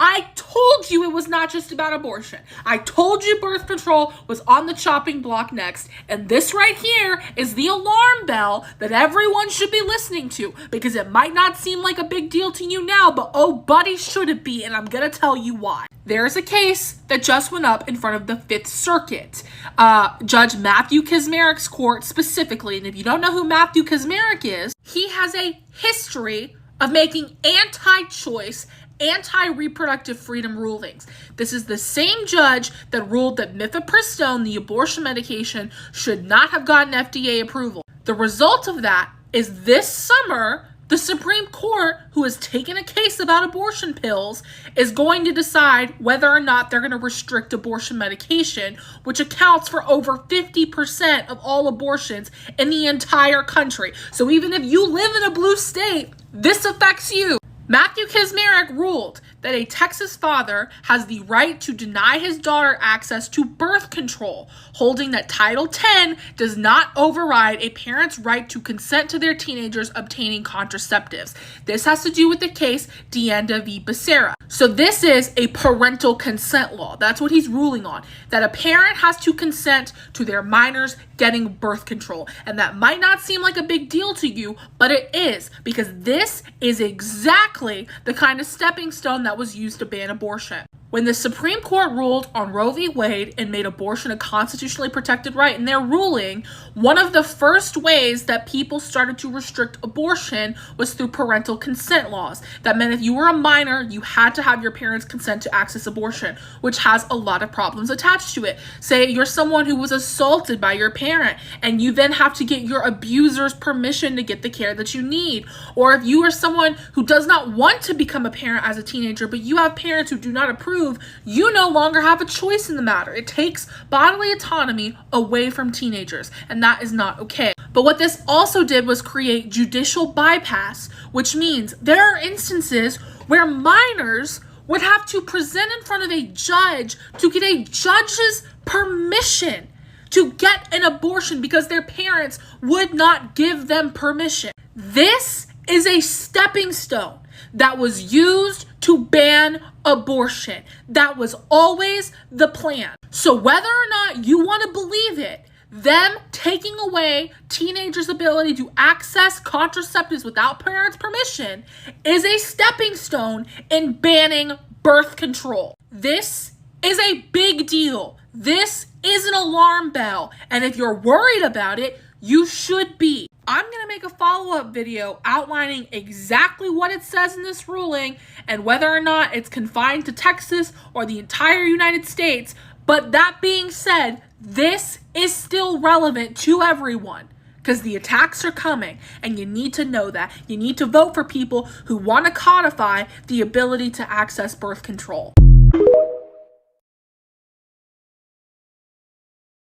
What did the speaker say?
I told you it was not just about abortion. I told you birth control was on the chopping block next. And this right here is the alarm bell that everyone should be listening to, because it might not seem like a big deal to you now, but oh buddy, should it be, and I'm gonna tell you why. There's a case that just went up in front of the Fifth Circuit. Judge Matthew Kacsmarik's court specifically, and if you don't know who Matthew Kacsmarik is, he has a history of making anti-choice, anti-reproductive freedom rulings. This is the same judge that ruled that mifepristone, the abortion medication, should not have gotten FDA approval. The result of that is this summer, the Supreme Court, who has taken a case about abortion pills, is going to decide whether or not they're going to restrict abortion medication, which accounts for over 50% of all abortions in the entire country. So even if you live in a blue state, this affects you. Matthew Kacsmarik ruled that a Texas father has the right to deny his daughter access to birth control, holding that Title X does not override a parent's right to consent to their teenagers obtaining contraceptives. This has to do with the case Deanda v. Becerra. So this is a parental consent law. That's what he's ruling on, that a parent has to consent to their minors getting birth control. And that might not seem like a big deal to you, but it is, because this is exactly the kind of stepping stone that was used to ban abortion. When the Supreme Court ruled on Roe v. Wade and made abortion a constitutionally protected right in their ruling, one of the first ways that people started to restrict abortion was through parental consent laws. That meant if you were a minor, you had to have your parents' consent to access abortion, which has a lot of problems attached to it. Say you're someone who was assaulted by your parent, and you then have to get your abuser's permission to get the care that you need. Or if you are someone who does not want to become a parent as a teenager, but you have parents who do not approve, you no longer have a choice in the matter. It takes bodily autonomy away from teenagers, and that is not okay. But what this also did was create judicial bypass, which means there are instances where minors would have to present in front of a judge to get a judge's permission to get an abortion because their parents would not give them permission. This is a stepping stone that was used to ban abortion. That was always the plan. So whether or not you want to believe it, them taking away teenagers' ability to access contraceptives without parents' permission is a stepping stone in banning birth control. This is a big deal. This is an alarm bell. And if you're worried about it, you should be. I'm going to make a follow-up video outlining exactly what it says in this ruling and whether or not it's confined to Texas or the entire United States. But that being said, this is still relevant to everyone because the attacks are coming, and you need to know that. You need to vote for people who want to codify the ability to access birth control.